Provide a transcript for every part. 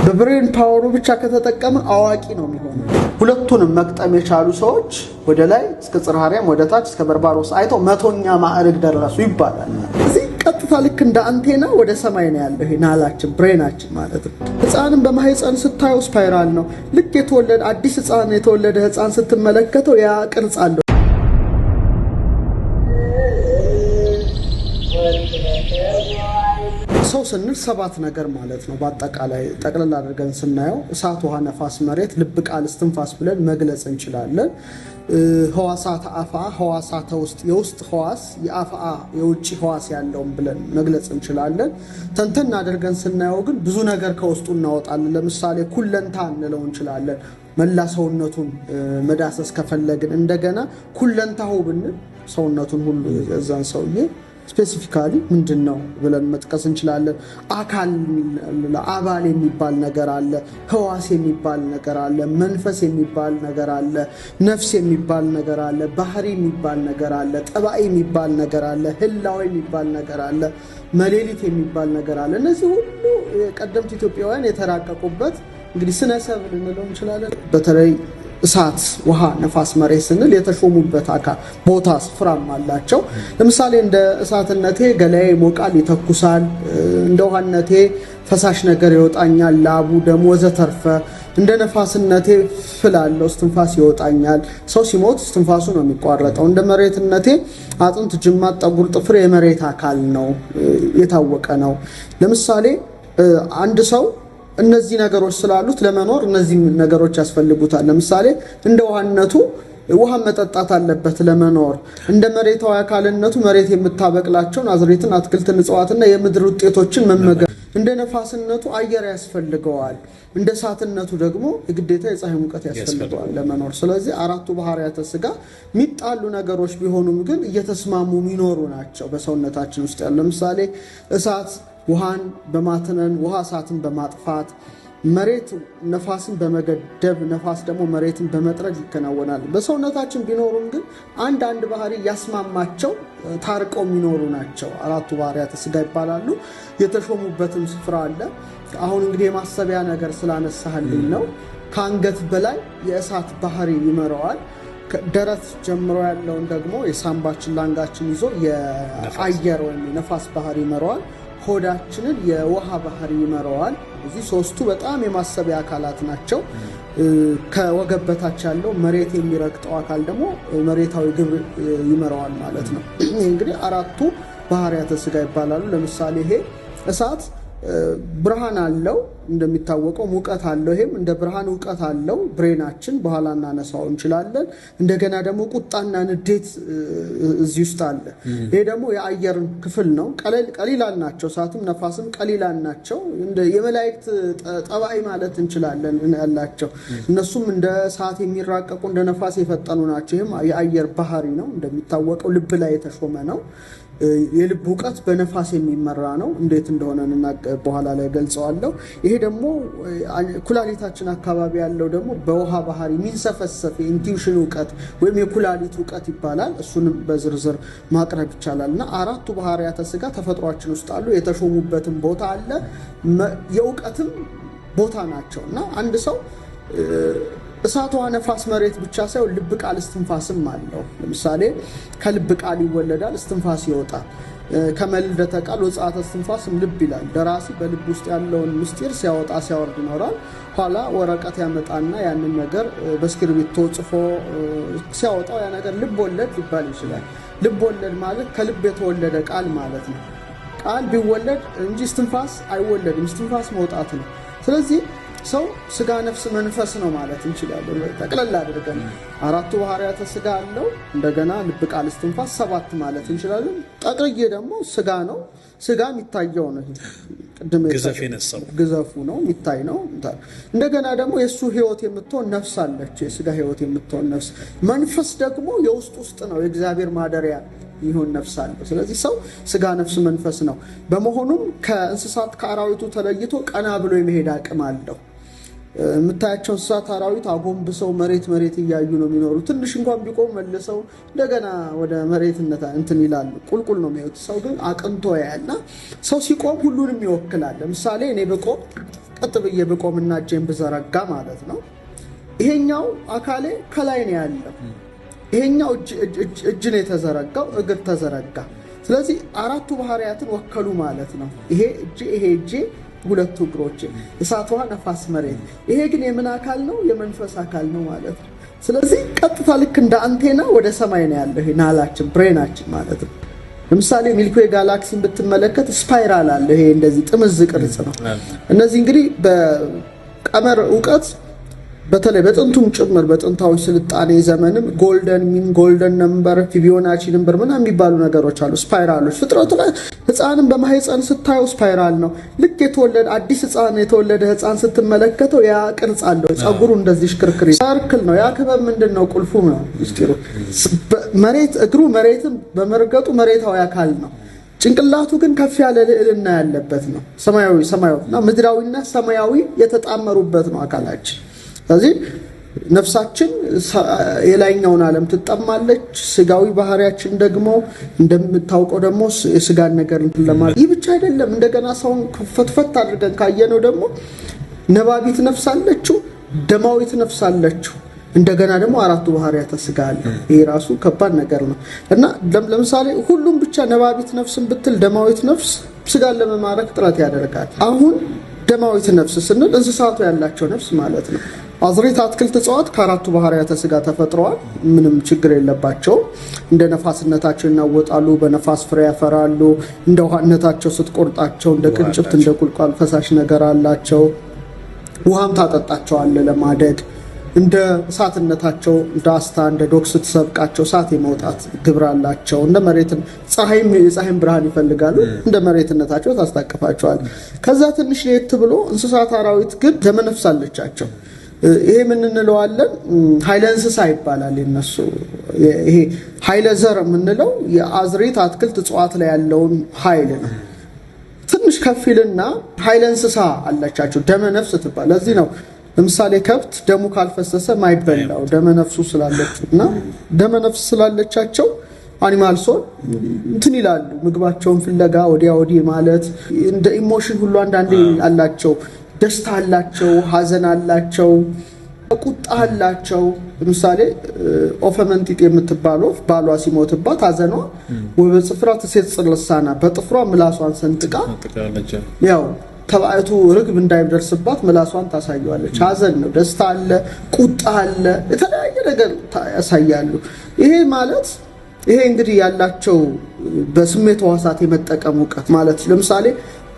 በብሬን ፓወሩ ብቻ ከተጠቀመ አዋቂ ነው የሚሆነው። ሁለቱንም መቅጠም የቻሉ ሰዎች ወደ ላይ እስከ ጽርሐ አርያም ወደ ታች እስከ በርባሮስ አይተው 100ኛ ማዕረግ ደረሱ ይባላል። እዚህ ቀጥታ ልክ እንደ አንቴና ወደ ሰማይ ነው ያለው። ይሄ ናላችን ብሬናችን ማለት ነው። ህፃንን በማህፀን ስታየው ስፓይራል ነው። ልክ የተወለደ አዲስ ህፃን የተወለደ ህፃን ስትመለከተው ያ ቅርጽ አለው። ሰው ስንል 7 ነገር ማለት ነው። በአጠቃላይ ጠቅለል አድርገን ስናየው እሳት፣ ውሃ፣ ነፋስ፣ መሬት፣ ልብ፣ ቃል፣ እስትንፋስ ብለን መግለጽ እንችላለን። ህዋሳት አፋ፣ ህዋሳተ ውስጥ የውስጥ ህዋስ፣ የአፋ የውጭ ህዋስ ያለውን ብለን መግለጽ እንችላለን። ተንተን አድርገን ስናየው ግን ብዙ ነገር ከውስጡ እናወጣለን። ለምሳሌ ኩለንታ እንለው እንችላለን። መላ ሰውነቱን መዳሰስ ከፈለግን እንደገና ኩለንታው ብንል ሰውነቱን ሁሉ የዛን ሰውዬ ስፔሲፊካሊ ምንድነው ብለን መጥቀስ እንችላለን። አካል አባል የሚባል ነገር አለ፣ ህዋስ የሚባል ነገር አለ፣ መንፈስ የሚባል ነገር አለ፣ ነፍስ የሚባል ነገር አለ፣ ባህሪ የሚባል ነገር አለ፣ ጠባይ የሚባል ነገር አለ፣ ህላዌ የሚባል ነገር አለ፣ መሌሊት የሚባል ነገር አለ። እነዚህ ሁሉ ቀደምት ኢትዮጵያውያን የተራቀቁበት እንግዲህ ስነ ሰብ ልንለው እንችላለን። በተለይ እሳት፣ ውሃ፣ ነፋስ፣ መሬት ስንል የተሾሙበት አካል ቦታ ስፍራም አላቸው። ለምሳሌ እንደ እሳትነቴ ገላዬ ይሞቃል ይተኩሳል፣ እንደ ውሃነቴ ፈሳሽ ነገር ይወጣኛል ላቡ ደም ወዘተርፈ፣ እንደ ነፋስነቴ ፍላለሁ እስትንፋስ ይወጣኛል። ሰው ሲሞት እስትንፋሱ ነው የሚቋረጠው። እንደ መሬትነቴ አጥንት፣ ጅማት፣ ጠጉር፣ ጥፍር የመሬት አካል ነው፣ የታወቀ ነው። ለምሳሌ አንድ ሰው እነዚህ ነገሮች ስላሉት ለመኖር እነዚህ ነገሮች ያስፈልጉታል። ለምሳሌ እንደ ውሃነቱ ውሃ መጠጣት አለበት ለመኖር። እንደ መሬታዊ አካልነቱ መሬት የምታበቅላቸውን አዝሬትን፣ አትክልትን፣ እጽዋትና የምድር ውጤቶችን መመገብ። እንደ ነፋስነቱ አየር ያስፈልገዋል። እንደ እሳትነቱ ደግሞ የግዴታ የፀሐይ ሙቀት ያስፈልገዋል ለመኖር። ስለዚህ 4ቱ ባህሪያተ ሥጋ የሚጣሉ ነገሮች ቢሆኑም ግን እየተስማሙ የሚኖሩ ናቸው በሰውነታችን ውስጥ ያለው። ለምሳሌ እሳት ውሃን በማትነን ውሃ እሳትን በማጥፋት፣ መሬት ነፋስን በመገደብ ነፋስ ደግሞ መሬትን በመጥረግ ይከናወናል። በሰውነታችን ቢኖሩም ግን አንድ ባህሪ ያስማማቸው ታርቀው የሚኖሩ ናቸው። 4ቱ ባህሪያተ ሥጋ ይባላሉ። የተሾሙበትም ስፍራ አለ። አሁን እንግዲህ የማሰቢያ ነገር ስላነሳህልኝ ነው። ከአንገት በላይ የእሳት ባህሪ ይመረዋል። ደረት ጀምሮ ያለውን ደግሞ የሳምባችን ላንጋችን ይዞ የአየር ወይም የነፋስ ባህሪ ይመረዋል። ሆዳችንን የውሃ ባህሪ ይመረዋል። እዚህ 3ቱ በጣም የማሰቢያ አካላት ናቸው። ከወገብ በታች ያለው መሬት የሚረግጠው አካል ደግሞ መሬታዊ ግብር ይመረዋል ማለት ነው። እንግዲህ 4ቱ ባህሪያተ ሥጋ ይባላሉ። ለምሳሌ ይሄ እሳት ብርሃን አለው እንደሚታወቀው፣ ሙቀት አለው። ይሄም እንደ ብርሃን እውቀት አለው ብሬናችን፣ በኋላ እናነሳው እንችላለን። እንደገና ደግሞ ቁጣና ንዴት እዚህ ውስጥ አለ። ይሄ ደግሞ የአየር ክፍል ነው። ቀሊላን ናቸው። እሳትም ነፋስም ቀሊላን ናቸው። የመላእክት ጠባይ ማለት እንችላለን ያላቸው። እነሱም እንደ እሳት የሚራቀቁ እንደ ነፋስ የፈጠኑ ናቸው። ይህም የአየር ባህሪ ነው። እንደሚታወቀው ልብ ላይ የተሾመ ነው። የልብ እውቀት በነፋስ የሚመራ ነው። እንዴት እንደሆነ በኋላ ላይ ገልጸዋለሁ። ይሄ ደግሞ ኩላሊታችን አካባቢ ያለው ደግሞ በውሃ ባህሪ የሚንሰፈሰፍ የኢንቲዩሽን እውቀት ወይም የኩላሊት እውቀት ይባላል። እሱንም በዝርዝር ማቅረብ ይቻላል። እና 4ቱ ባህሪያተ ሥጋ ተፈጥሯችን ውስጥ አሉ። የተሾሙበትም ቦታ አለ። የእውቀትም ቦታ ናቸው። እና አንድ ሰው እሳት፣ ውሃ፣ ነፋስ፣ መሬት ብቻ ሳይሆን ልብ፣ ቃል፣ እስትንፋስም አለው። ለምሳሌ ከልብ ቃል ይወለዳል፣ እስትንፋስ ይወጣል። ከመልደተ ቃል ወጽአተ እስትንፋስም ልብ ይላል። ደራሲ በልብ ውስጥ ያለውን ምስጢር ሲያወጣ ሲያወርድ ይኖራል። ኋላ ወረቀት ያመጣና ያንን ነገር በእስክሪብቶ ጽፎ ሲያወጣው ያ ነገር ልብ ወለድ ሊባል ይችላል። ልብ ወለድ ማለት ከልብ የተወለደ ቃል ማለት ነው። ቃል ቢወለድ እንጂ እስትንፋስ አይወለድም። እስትንፋስ መውጣት ነው። ስለዚህ ሰው ስጋ፣ ነፍስ፣ መንፈስ ነው ማለት እንችላለን። ጠቅለል አድርገን 4ቱ ባህሪያተ ሥጋ አለው። እንደገና ልብ፣ ቃል፣ እስትንፋስ 7 ማለት እንችላለን። ጠቅልዬ ደግሞ ስጋ ነው። ስጋ የሚታየው ነው። ቅድም ግዘፉ ነው የሚታይ ነው። እንደገና ደግሞ የሱ ህይወት የምትሆን ነፍስ አለች፣ የስጋ ህይወት የምትሆን ነፍስ። መንፈስ ደግሞ የውስጥ ነው፣ የእግዚአብሔር ማደሪያ ይሁን ነፍስ አለው። ስለዚህ ሰው ስጋ፣ ነፍስ፣ መንፈስ ነው። በመሆኑም ከእንስሳት ከአራዊቱ ተለይቶ ቀና ብሎ የመሄድ አቅም አለው። የምታያቸው እንስሳት አራዊት አጎንብሰው መሬት እያዩ ነው የሚኖሩ። ትንሽ እንኳን ቢቆም መልሰው እንደገና ወደ መሬትነት እንትን ይላሉ፣ ቁልቁል ነው የሚወጡት። ሰው ግን አቅንቶ ያያልና ሰው ሲቆም ሁሉንም ይወክላል። ለምሳሌ እኔ ብቆም ቀጥ ብዬ ብቆምና እጄን ብዘረጋ ማለት ነው ይሄኛው አካሌ ከላይ ነው ያለው፣ ይሄኛው እጅ ነው የተዘረጋው፣ እግር ተዘረጋ። ስለዚህ አራቱ ባህሪያትን ወከሉ ማለት ነው። ይሄ እጄ ሁለቱ እግሮች፣ እሳት፣ ውሃ፣ ነፋስ፣ መሬት። ይሄ ግን የምን አካል ነው? የመንፈስ አካል ነው ማለት ነው። ስለዚህ ቀጥታ ልክ እንደ አንቴና ወደ ሰማይ ነው ያለው ይሄ ናላችን ብሬናችን ማለት ነው። ለምሳሌ ሚልክዌይ ጋላክሲን ብትመለከት ስፓይራል አለ። ይሄ እንደዚህ ጥምዝ ቅርጽ ነው። እነዚህ እንግዲህ በቀመር ዕውቀት በተለይ በጥንቱም ጭምር በጥንታዊ ስልጣኔ ዘመንም ጎልደን ነምበር፣ ፊቦናቺ ነምበር ምናምን የሚባሉ ነገሮች አሉ። ስፓይራሎች ፍጥረቱ ላይ ህፃንን በማህፀን ስታየው ስፓይራል ነው። ልክ አዲስ የተወለደ ህፃን ስትመለከተው ያ ቅርጽ አለው። ጸጉሩ እንደዚህ ሽክርክሪ ሰርክል ነው። ያ ክበብ ምንድነው? ቁልፉ ነው ምስጢሩ። እግሩ መሬትን በመርገጡ መሬታዊ አካል ነው። ጭንቅላቱ ግን ከፍ ያለ ልዕልና ያለበት ነው። ሰማያዊና ምድራዊና ሰማያዊ የተጣመሩበት ነው አካላችን። ስለዚህ ነፍሳችን የላይኛውን ዓለም ትጠማለች። ስጋዊ ባህሪያችን ደግሞ እንደምታውቀው ደግሞ የስጋን ነገር እንትን ለማለት ይህ ብቻ አይደለም። እንደገና ሰውን ፈትፈት አድርገን ካየነው ደግሞ ነባቢት ነፍስ አለችው፣ ደማዊት ነፍስ አለችው። እንደገና ደግሞ አራቱ ባህሪያተ ስጋ አለ። ይሄ ራሱ ከባድ ነገር ነው እና ለምሳሌ ሁሉም ብቻ ነባቢት ነፍስን ብትል ደማዊት ነፍስ ስጋን ለመማረክ ጥረት ያደርጋል። አሁን ደማዊት ነፍስ ስንል እንስሳቱ ያላቸው ነፍስ ማለት ነው። አዝሬት፣ አትክልት፣ እጽዋት ከአራቱ ባህሪያተ ስጋ ተፈጥረዋል። ምንም ችግር የለባቸው። እንደ ነፋስነታቸው ይናወጣሉ፣ በነፋስ ፍሬ ያፈራሉ። እንደ ውሃነታቸው ስትቆርጣቸው እንደ ቅንጭብት እንደ ቁልቋል ፈሳሽ ነገር አላቸው። ውሃም ታጠጣቸዋለ ለማደግ። እንደ እሳትነታቸው እንደ አስታ እንደ ዶግ ስትሰብቃቸው እሳት የመውጣት ግብር አላቸው። እንደ መሬትን የፀሐይን ብርሃን ይፈልጋሉ። እንደ መሬትነታቸው ታስታቅፋቸዋል። ከዛ ትንሽ ለየት ብሎ እንስሳት አራዊት ግን ደመነፍስ አለቻቸው። ይሄ ምን እንለዋለን? ኃይለ እንስሳ ይባላል። የነሱ ይሄ ኃይለ ዘር የምንለው የአዝሬት አትክልት እጽዋት ላይ ያለውን ኃይል ነው። ትንሽ ከፊልና ኃይለ እንስሳ አለቻቸው። ደመነፍስ ትባል። ለዚህ ነው ለምሳሌ ከብት ደሙ ካልፈሰሰ ማይበላው ደመነፍሱ ስላለችው እና ደመነፍስ ስላለቻቸው አኒማል ሶል እንትን ይላሉ። ምግባቸውን ፍለጋ ወዲያ ወዲህ ማለት እንደ ኢሞሽን ሁሉ አንዳንዴ አላቸው። ደስታ አላቸው፣ ሀዘን አላቸው፣ ቁጣ አላቸው። ለምሳሌ ኦፈመንጢጥ የምትባል ወፍ ባሏ ሲሞትባት ሀዘኗ ወበጽፍራ ትሴጽር ልሳና በጥፍሯ ምላሷን ሰንጥቃ ያው ተባይቱ ርግብ እንዳይደርስባት ምላሷን ታሳያለች። ሀዘን ነው። ደስታ አለ፣ ቁጣ አለ፣ የተለያየ ነገር ያሳያሉ። ይሄ ማለት ይሄ እንግዲህ ያላቸው በስሜት ሕዋሳት የመጠቀም ዕውቀት ማለት ለምሳሌ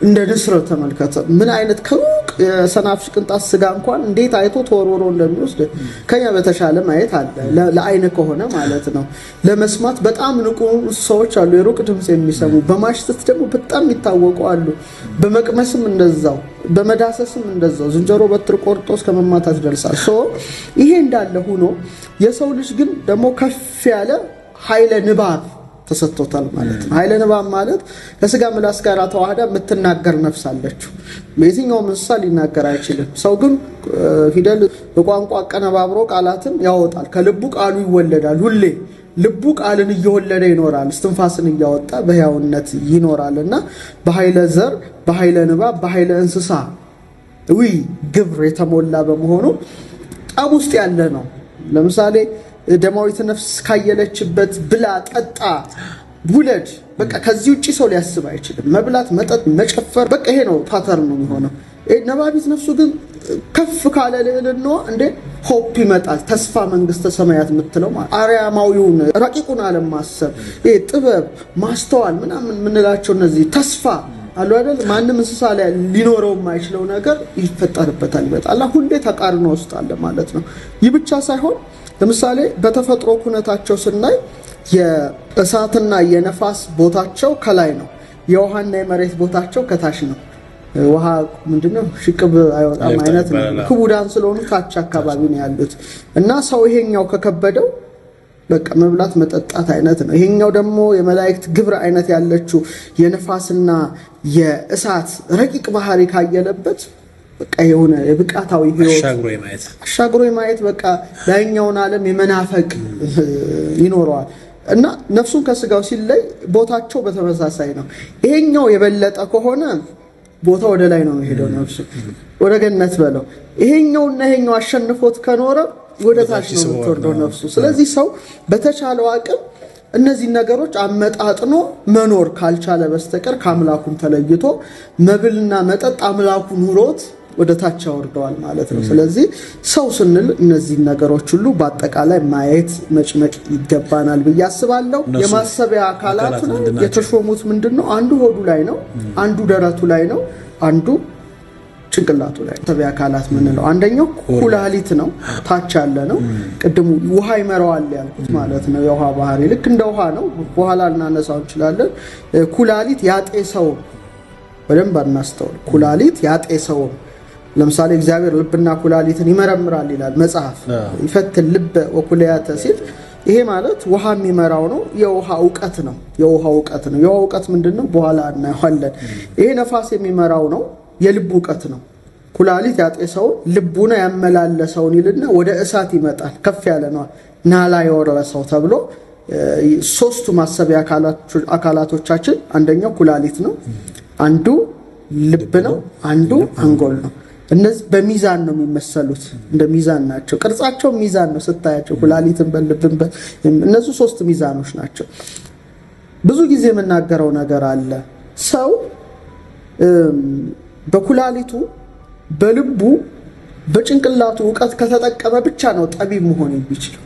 እንደ ንስር ተመልከተ። ምን አይነት ከሩቅ የሰናፍጭ ቅንጣት ስጋ እንኳን እንዴት አይቶ ተወርወሮ እንደሚወስድ ከኛ በተሻለ ማየት አለ። ለአይነ ከሆነ ማለት ነው። ለመስማት በጣም ንቁ ሰዎች አሉ፣ የሩቅ ድምጽ የሚሰሙ። በማሽተት ደግሞ በጣም የሚታወቁ አሉ። በመቅመስም እንደዛው፣ በመዳሰስም እንደዛው። ዝንጀሮ በትር ቆርጦ እስከ መማታት ይደርሳል። ይሄ እንዳለ ሆኖ የሰው ልጅ ግን ደግሞ ከፍ ያለ ኃይለ ንባብ ተሰጥቶታል ማለት ነው። ኃይለ ንባብ ማለት ከስጋ ምላስ ጋር ተዋህዳ የምትናገር ነፍስ አለችው። በየትኛውም እንስሳ ሊናገር አይችልም። ሰው ግን ፊደል በቋንቋ አቀነባብሮ ቃላትን ያወጣል። ከልቡ ቃሉ ይወለዳል። ሁሌ ልቡ ቃልን እየወለደ ይኖራል። እስትንፋስን እያወጣ በሕያውነት ይኖራልና በኃይለ ዘር፣ በኃይለ ንባብ፣ በኃይለ እንስሳ ግብር የተሞላ በመሆኑ ጠብ ውስጥ ያለ ነው። ለምሳሌ ደማዊት ነፍስ ካየለችበት ብላ፣ ጠጣ፣ ውለድ፣ በቃ ከዚህ ውጪ ሰው ሊያስብ አይችልም። መብላት፣ መጠጥ፣ መጨፈር በቃ ይሄ ነው ፓተርን ነው የሚሆነው። ነባቢት ነፍሱ ግን ከፍ ካለ ልዕልና እንደ ሆፕ ይመጣል። ተስፋ መንግስተ ሰማያት የምትለው ማለት አርያማዊውን ረቂቁን ዓለም ማሰብ፣ ይሄ ጥበብ፣ ማስተዋል ምናምን የምንላቸው እነዚህ ተስፋ አሉ አይደል? ማንም እንስሳ ላይ ሊኖረው የማይችለው ነገር ይፈጠርበታል፣ ይመጣል። ሁሌ ተቃርኖ ውስጥ አለ ማለት ነው። ይህ ብቻ ሳይሆን ለምሳሌ በተፈጥሮ ኩነታቸው ስናይ የእሳትና የነፋስ ቦታቸው ከላይ ነው። የውሃና የመሬት ቦታቸው ከታች ነው። ውሃ ምንድነው ሽቅብ አይወጣም አይነት ነው። ክቡዳን ስለሆኑ ታች አካባቢ ነው ያሉት እና ሰው ይሄኛው ከከበደው በቃ መብላት መጠጣት አይነት ነው። ይሄኛው ደግሞ የመላእክት ግብር አይነት ያለችው የነፋስና የእሳት ረቂቅ ባህሪ ካየለበት በቃ የሆነ የብቃታዊ ህይወት አሻግሮ የማየት በቃ ላይኛውን ዓለም የመናፈቅ ይኖረዋል እና ነፍሱን ከስጋው ሲለይ ቦታቸው በተመሳሳይ ነው። ይሄኛው የበለጠ ከሆነ ቦታ ወደ ላይ ነው የሚሄደው ነፍሱ ወደ ገነት በለው። ይሄኛውና ይሄኛው አሸንፎት ከኖረ ወደ ታች ነው የምትወርደው ነፍሱ። ስለዚህ ሰው በተቻለው አቅም እነዚህ ነገሮች አመጣጥኖ መኖር ካልቻለ በስተቀር ከአምላኩን ተለይቶ መብልና መጠጥ አምላኩ ኑሮት ወደ ታች ያወርደዋል ማለት ነው። ስለዚህ ሰው ስንል እነዚህ ነገሮች ሁሉ በአጠቃላይ ማየት መጭመቅ ይገባናል ብዬ አስባለሁ። የማሰቢያ አካላቱ የተሾሙት ምንድነው? አንዱ ሆዱ ላይ ነው፣ አንዱ ደረቱ ላይ ነው፣ አንዱ ጭንቅላቱ ላይ። ማሰቢያ አካላት ምንለው አንደኛው ኩላሊት ነው፣ ታች ያለ ነው። ቅድሙ ውሃ ይመራዋል ያልኩት ማለት ነው። የውሃ ባህሪ ልክ እንደ ውሃ ነው። በኋላ እናነሳው እንችላለን። ኩላሊት ያጤሰው በደንብ እናስተውል። ኩላሊት ያጤሰው ለምሳሌ እግዚአብሔር ልብና ኩላሊትን ይመረምራል ይላል መጽሐፍ። ይፈትን ልብ ወኩላያተ ሲል ይሄ ማለት ውሃ የሚመራው ነው። የውሃ ዕውቀት ነው። የውሃ ዕውቀት ምንድነው? በኋላ እናየዋለን። ይሄ ነፋስ የሚመራው ነው። የልብ ዕውቀት ነው። ኩላሊት ያጤሰው ልቡና ያመላለሰውን ይልና ወደ እሳት ይመጣል። ከፍ ያለ ነው ናላ የወረሰው ተብሎ ሶስቱ ማሰቢያ አካላቶቻችን አንደኛው ኩላሊት ነው፣ አንዱ ልብ ነው፣ አንዱ አንጎል ነው። እነዚህ በሚዛን ነው የሚመሰሉት፣ እንደ ሚዛን ናቸው። ቅርጻቸው ሚዛን ነው ስታያቸው፣ ኩላሊትን በልብን እነዚህ ሶስት ሚዛኖች ናቸው። ብዙ ጊዜ የምናገረው ነገር አለ። ሰው በኩላሊቱ በልቡ በጭንቅላቱ ዕውቀት ከተጠቀመ ብቻ ነው ጠቢብ መሆን የሚችለው።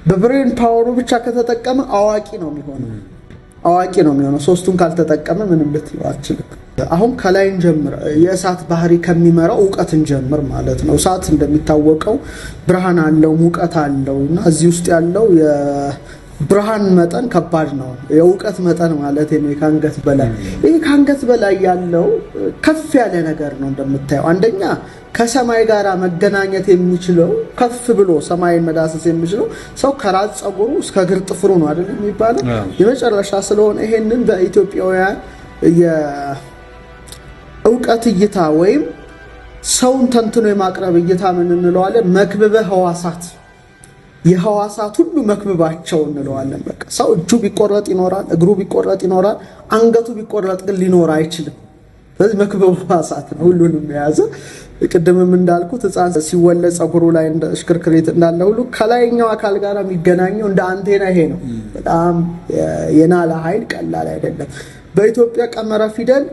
በብሬን ፓወሩ ብቻ ከተጠቀመ አዋቂ ነው የሚሆነው። ሶስቱን ካልተጠቀመ ምንም ልትለው አትችልም። አሁን ከላይ እንጀምር። የእሳት ባህሪ ከሚመራው ዕውቀት እንጀምር ማለት ነው። እሳት እንደሚታወቀው ብርሃን አለው፣ ሙቀት አለው እና እዚህ ውስጥ ያለው የብርሃን መጠን ከባድ ነው። የዕውቀት መጠን ማለት ነው ከአንገት በላይ። ይሄ ከአንገት በላይ ያለው ከፍ ያለ ነገር ነው እንደምታየው። አንደኛ ከሰማይ ጋር መገናኘት የሚችለው ከፍ ብሎ ሰማይን መዳሰስ የሚችለው ሰው ከራስ ፀጉሩ እስከ እግር ጥፍሩ ነው አይደል የሚባለው የመጨረሻ ስለሆነ ይሄንን በኢትዮጵያውያን የዕውቀት እይታ ወይም ሰውን ተንትኖ የማቅረብ እይታ ምን እንለዋለን? መክብበ ሕዋሳት። የሕዋሳት ሁሉ መክብባቸው እንለዋለን። በቃ ሰው እጁ ቢቆረጥ ይኖራል፣ እግሩ ቢቆረጥ ይኖራል፣ አንገቱ ቢቆረጥ ግን ሊኖር አይችልም። ስለዚህ መክብበ ሕዋሳት ነው ሁሉንም የያዘ። ቅድምም እንዳልኩት ሕፃን ሲወለድ ፀጉሩ ላይ እንደ ሽክርክሪት እንዳለ ሁሉ ከላይኛው አካል ጋር የሚገናኘው እንደ አንቴና ይሄ ነው። በጣም የናላ ኃይል ቀላል አይደለም። በኢትዮጵያ ቀመረ ፊደል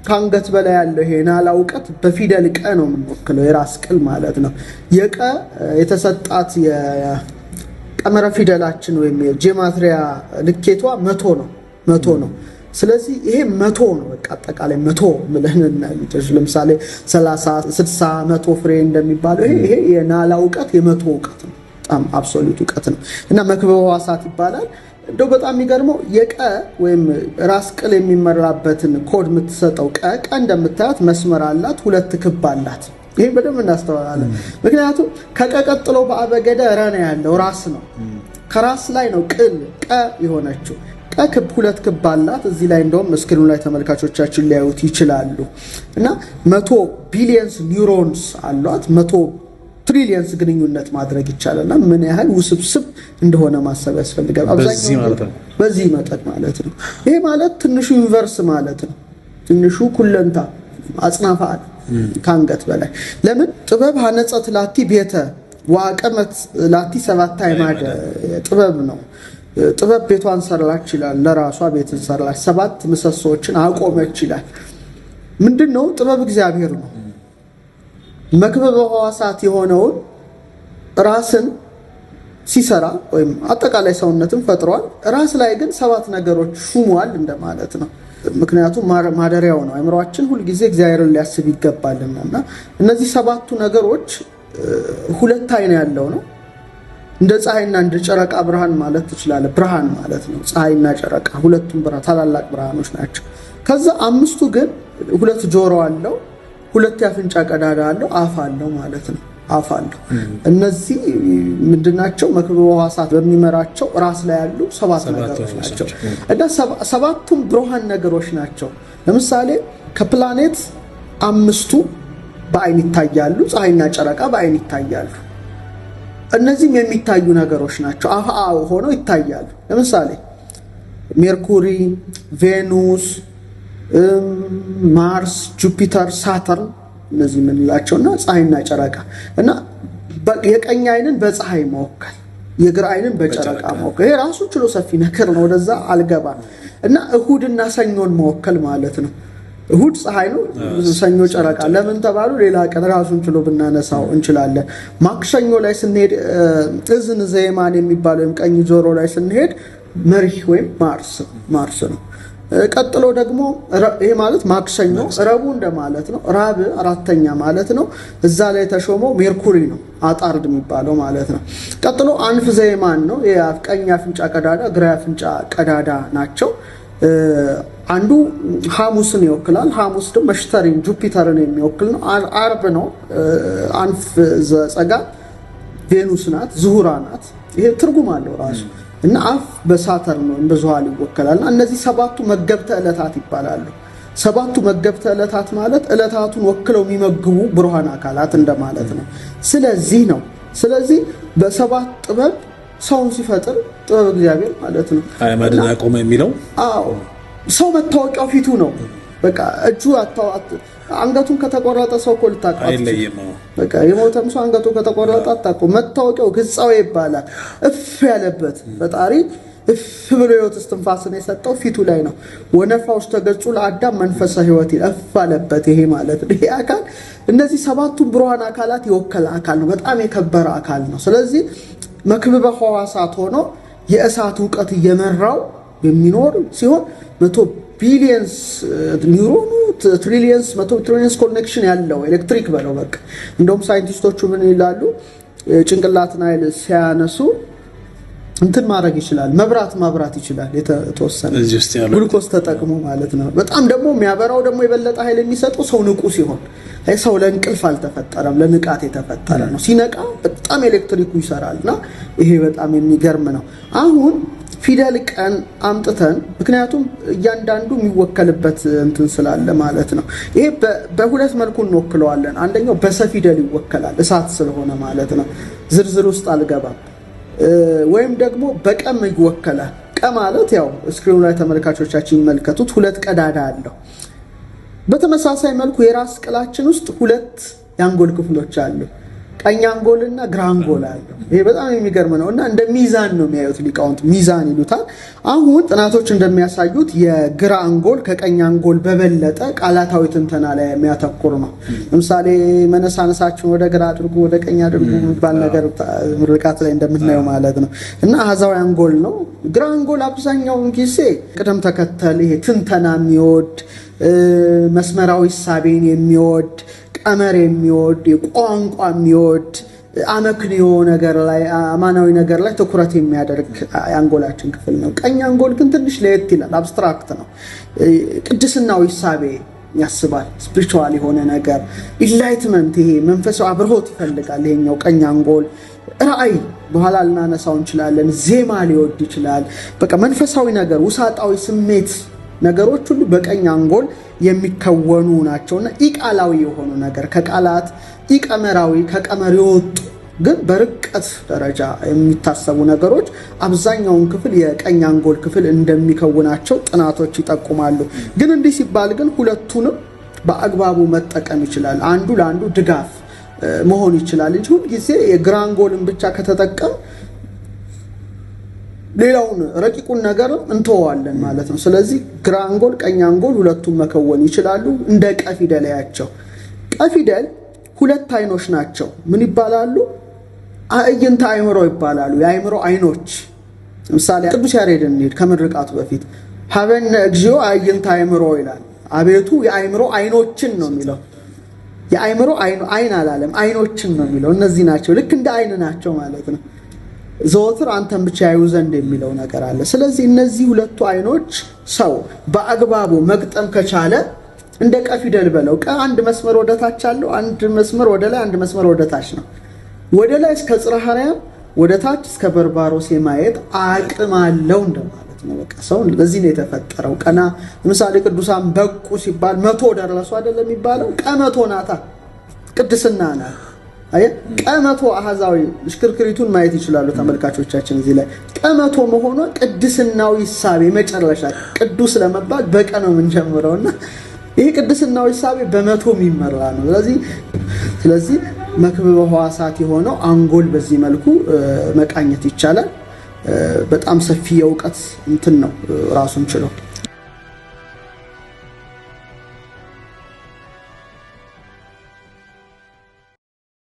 ከአንገት በላይ ያለው ይሄ ናላ ዕውቀት በፊደል ቀ ነው የምንወክለው፣ የራስ ቅል ማለት ነው። የቀ የተሰጣት የቀመረ ፊደላችን ወይም የጂኦሜትሪያ ልኬቷ 100 ነው። ስለዚህ ይሄ 100 ነው። በቃ አጠቃላይ 100 ብለን እናይተሽ ለምሳሌ 30 60 100 ፍሬ እንደሚባለው ይሄ የናላ ዕውቀት የ100 ዕውቀት ነው። በጣም አብሶሉት ዕውቀት ነው እና መክብበ ሕዋሳት ይባላል። እንደው በጣም የሚገርመው የቀ ወይም ራስ ቅል የሚመራበትን ኮድ የምትሰጠው ቀ እንደምታያት መስመር አላት፣ 2 ክብ አላት። ይሄ በደንብ እናስተዋላለን። ምክንያቱም ከቀ ቀጥሎ በአበገደ ረ ነው ያለው ራስ ነው። ከራስ ላይ ነው ቅል ቀ የሆነችው። ቀ ክብ 2 ክብ አላት። እዚህ ላይ እንደውም ስክሪኑ ላይ ተመልካቾቻችን ሊያዩት ይችላሉ። እና 100 ቢሊየንስ ኒውሮንስ አሏት። 100 ትሪሊየንስ ግንኙነት ማድረግ ይቻላልና ምን ያህል ውስብስብ እንደሆነ ማሰብ ያስፈልጋል። አብዛኛው በዚህ መጠን ማለት ነው። ይሄ ማለት ትንሹ ዩኒቨርስ ማለት ነው። ትንሹ ኩለንታ አጽናፈ ዓለም ከአንገት በላይ። ለምን ጥበብ ሀነጸት ላቲ ቤተ ወአቀመት ላቲ 7 አይማደ ጥበብ ነው። ጥበብ ቤቷን ሰራች ይላል፣ ለራሷ ቤትን ሰራች፣ 7 ምሰሶችን አቆመች ይላል። ምንድነው ጥበብ? እግዚአብሔር ነው። መክብበ ሕዋሳት የሆነውን ራስን ሲሰራ ወይም አጠቃላይ ሰውነትን ፈጥሯል። ራስ ላይ ግን 7 ነገሮች ሹሟል እንደማለት ነው። ምክንያቱም ማደሪያው ነው። አእምሮአችን ሁሉ ጊዜ እግዚአብሔርን ሊያስብ ይገባልና እና እነዚህ 7ቱ ነገሮች 2 አይን ያለው ነው። እንደ ፀሐይና እንደ ጨረቃ ብርሃን ማለት ትችላለህ። ብርሃን ማለት ነው ፀሐይና ጨረቃ ሁለቱም ብርሃን ታላላቅ ብርሃኖች ናቸው። ከዛ 5ቱ ግን 2 ጆሮ አለው፣ 2 የአፍንጫ ቀዳዳ አለው፣ አፍ አለው ማለት ነው። አፍ አለው። እነዚህ ምንድናቸው? መክብበ ሕዋሳት በሚመራቸው ራስ ላይ ያሉ 7 ነገሮች ናቸው እና 7ቱም ብርሃን ነገሮች ናቸው። ለምሳሌ ከፕላኔት 5ቱ በአይን ይታያሉ፣ ፀሐይና ጨረቃ በአይን ይታያሉ። እነዚህም የሚታዩ ነገሮች ናቸው፣ አፍአ ሆነው ይታያሉ። ለምሳሌ ሜርኩሪ፣ ቬኑስ፣ ማርስ፣ ጁፒተር፣ ሳተርን እነዚህ የምንላቸውና ፀሐይና ጨረቃ እና የቀኝ አይንን በፀሐይ መወከል የግራ አይንን በጨረቃ መወከል ይሄ ራሱ ችሎ ሰፊ ነገር ነው፣ ወደዛ አልገባም። እና እሁድና ሰኞን መወከል ማለት ነው። እሁድ ፀሐይ ነው፣ ሰኞ ጨረቃ። ለምን ተባሉ? ሌላ ቀን ራሱን ችሎ ብናነሳው እንችላለን። ማክሰኞ ላይ ስንሄድ እዝን ዘየማን የሚባለው ወይም ቀኝ ጆሮ ላይ ስንሄድ መሪህ ወይም ማርስ ነው። ቀጥሎ ደግሞ ይሄ ማለት ማክሰኞ ረቡዕ እንደማለት ነው። ራብ አራተኛ ማለት ነው። እዛ ላይ ተሾመው ሜርኩሪ ነው፣ አጣርድ የሚባለው ማለት ነው። ቀጥሎ አንፍ ዘየማን ነው። ቀኝ አፍንጫ ቀዳዳ፣ ግራ አፍንጫ ቀዳዳ ናቸው። አንዱ ሐሙስን ይወክላል። ሐሙስ ደግሞ መሽተሪን ጁፒተርን የሚወክል ነው። አርብ ነው። አንፍ ዘጸጋ ቬኑስ ናት፣ ዝሁራ ናት። ይሄ ትርጉም አለው ራሱ እና አፍ በሳተርን ነው በዙሃል ይወከላልና እነዚህ ሰባቱ መገብተ ዕለታት ይባላሉ። ሰባቱ መገብተ ዕለታት ማለት ዕለታቱን ወክለው የሚመግቡ ብሩሃን አካላት እንደማለት ነው። ስለዚህ በሰባት ጥበብ ሰውን ሲፈጥር ጥበብ እግዚአብሔር ማለት ነው። አያማድን ያቆመ የሚለው ሰው መታወቂያው ፊቱ ነው። በቃ እጁ አንገቱን ከተቆረጠ ሰው እኮ ልታውቀው አይለይም። በቃ የሞተም ሰው አንገቱ ከተቆረጠ አታውቀው። መታወቂያው ግጻዌ ይባላል። እፍ ያለበት ፈጣሪ እፍ ብሎ ሕይወት እስትንፋስን የሰጠው ፊቱ ላይ ነው። ወነፋ ውስተ ገጹ ለአዳም መንፈሰ ሕይወት እፍ አለበት። ይሄ ማለት ይሄ አካል እነዚህ ሰባቱን ብሩሃን አካላት የወከለ አካል ነው። በጣም የከበረ አካል ነው። ስለዚህ መክብበ ሕዋሳት ሆኖ የእሳት እውቀት እየመራው የሚኖር ሲሆን 100 ቢሊየንስ ኒውሮኑ ትሪሊየንስ 100 ትሪሊየንስ ኮኔክሽን ያለው ኤሌክትሪክ በለው በቃ። እንደውም ሳይንቲስቶቹ ምን ይላሉ? ጭንቅላትን ኃይል ሲያነሱ እንትን ማድረግ ይችላል፣ ማብራት ይችላል። የተወሰነ ግሉኮስ ተጠቅሞ ማለት ነው። በጣም ደግሞ የሚያበራው ደግሞ የበለጠ ኃይል የሚሰጠው ሰው ንቁ ሲሆን፣ ሰው ለእንቅልፍ አልተፈጠረም፣ ለንቃት የተፈጠረ ነው። ሲነቃ በጣም ኤሌክትሪኩ ይሰራልና ይሄ በጣም የሚገርም ነው። አሁን ፊደል ቀን አምጥተን ምክንያቱም እያንዳንዱ የሚወከልበት እንትን ስላለ ማለት ነው። ይሄ በሁለት መልኩ እንወክለዋለን። አንደኛው በሰፊደል ይወከላል፣ እሳት ስለሆነ ማለት ነው። ዝርዝር ውስጥ አልገባም። ወይም ደግሞ በቀም ይወከላል። ቀ ማለት ያው ስክሪኑ ላይ ተመልካቾቻችን ይመልከቱት፣ ሁለት ቀዳዳ አለው። በተመሳሳይ መልኩ የራስ ቅላችን ውስጥ ሁለት የአንጎል ክፍሎች አሉ። ቀኝ አንጎልና ግራ አንጎል አለው። ይሄ በጣም የሚገርም ነው እና እንደ ሚዛን ነው የሚያዩት ሊቃውንት፣ ሚዛን ይሉታል። አሁን ጥናቶች እንደሚያሳዩት የግራ አንጎል ከቀኝ አንጎል በበለጠ ቃላታዊ ትንተና ላይ የሚያተኩር ነው። ለምሳሌ መነሳነሳችሁን ወደ ግራ አድርጉ፣ ወደ ቀኝ አድርጉ የሚባል ነገር ምርቃት ላይ እንደምናየው ማለት ነው እና አሃዛዊ አንጎል ነው። ግራ አንጎል አብዛኛውን ጊዜ ቅደም ተከተል ይሄ ትንተና የሚወድ መስመራዊ ሳቤን የሚወድ ቀመር የሚወድ የቋንቋ የሚወድ አመክንዮ ነገር ላይ አማናዊ ነገር ላይ ትኩረት የሚያደርግ የአንጎላችን ክፍል ነው። ቀኝ አንጎል ግን ትንሽ ለየት ይላል፣ አብስትራክት ነው። ቅድስናዊ ሳቤ ያስባል፣ ስፒሪቹዋል የሆነ ነገር ኢንላይትመንት፣ ይሄ መንፈሳዊ አብርሆት ይፈልጋል። ይሄኛው ቀኝ አንጎል ራእይ በኋላ ልናነሳው እንችላለን። ዜማ ሊወድ ይችላል። በቃ መንፈሳዊ ነገር፣ ውሳጣዊ ስሜት ነገሮች ሁሉ በቀኝ አንጎል የሚከወኑ ናቸውና ኢቃላዊ የሆኑ ነገር ከቃላት ኢቀመራዊ ከቀመር የወጡ ግን በርቀት ደረጃ የሚታሰቡ ነገሮች አብዛኛውን ክፍል የቀኝ አንጎል ክፍል እንደሚከውናቸው ጥናቶች ይጠቁማሉ። ግን እንዲህ ሲባል ግን ሁለቱንም በአግባቡ መጠቀም ይችላል። አንዱ ለአንዱ ድጋፍ መሆን ይችላል እንጂ ሁሉ ጊዜ የግራ አንጎልን ብቻ ከተጠቀም ሌላውን ረቂቁን ነገርም እንተዋለን ማለት ነው። ስለዚህ ግራ አንጎል ቀኝ አንጎል ሁለቱም መከወን ይችላሉ። እንደ ቀ ፊደል ያቸው ቀ ፊደል ሁለት አይኖች ናቸው። ምን ይባላሉ? አዕይንተ አእምሮ ይባላሉ። የአእምሮ አይኖች። ለምሳሌ ቅዱስ ያሬድን እንሂድ ከምርቃቱ በፊት ሀበነ እግዚኦ አዕይንተ አእምሮ ይላል። አቤቱ የአእምሮ አይኖችን ነው የሚለው። የአእምሮ አይን አላለም፣ አይኖችን ነው የሚለው። እነዚህ ናቸው፣ ልክ እንደ አይን ናቸው ማለት ነው። ዘወትር አንተን ብቻ ያዩ ዘንድ የሚለው ነገር አለ። ስለዚህ እነዚህ ሁለቱ አይኖች ሰው በአግባቡ መግጠም ከቻለ እንደ ቀ ፊደል በለው። ቀ አንድ መስመር ወደ ታች አለው፣ አንድ መስመር ወደ ላይ፣ አንድ መስመር ወደ ታች ነው። ወደ ላይ እስከ ጽርሐ አርያም፣ ወደ ታች እስከ በርባሮስ የማየት አቅም አለው እንደማለት ነው። በቃ ሰው ለዚህ ነው የተፈጠረው። ቀና ለምሳሌ ቅዱሳን በቁ ሲባል 100 ደረሱ አይደለም የሚባለው? ቀ 100 ናታ። ቅድስና ናት። አይ ቀመቶ አሃዛዊ ሽክርክሪቱን ማየት ይችላሉ ተመልካቾቻችን። እዚህ ላይ ቀመቶ መሆኑ ቅድስናዊ ሐሳብ መጨረሻ ቅዱስ ለመባል በቀ ነው የምንጀምረውና ይሄ ቅድስናዊ ሐሳብ በመቶ የሚመራ ነው። ስለዚህ መክብበ ሕዋሳት የሆነው አንጎል በዚህ መልኩ መቃኘት ይቻላል። በጣም ሰፊ የእውቀት እንትን ነው ራሱን ችሎ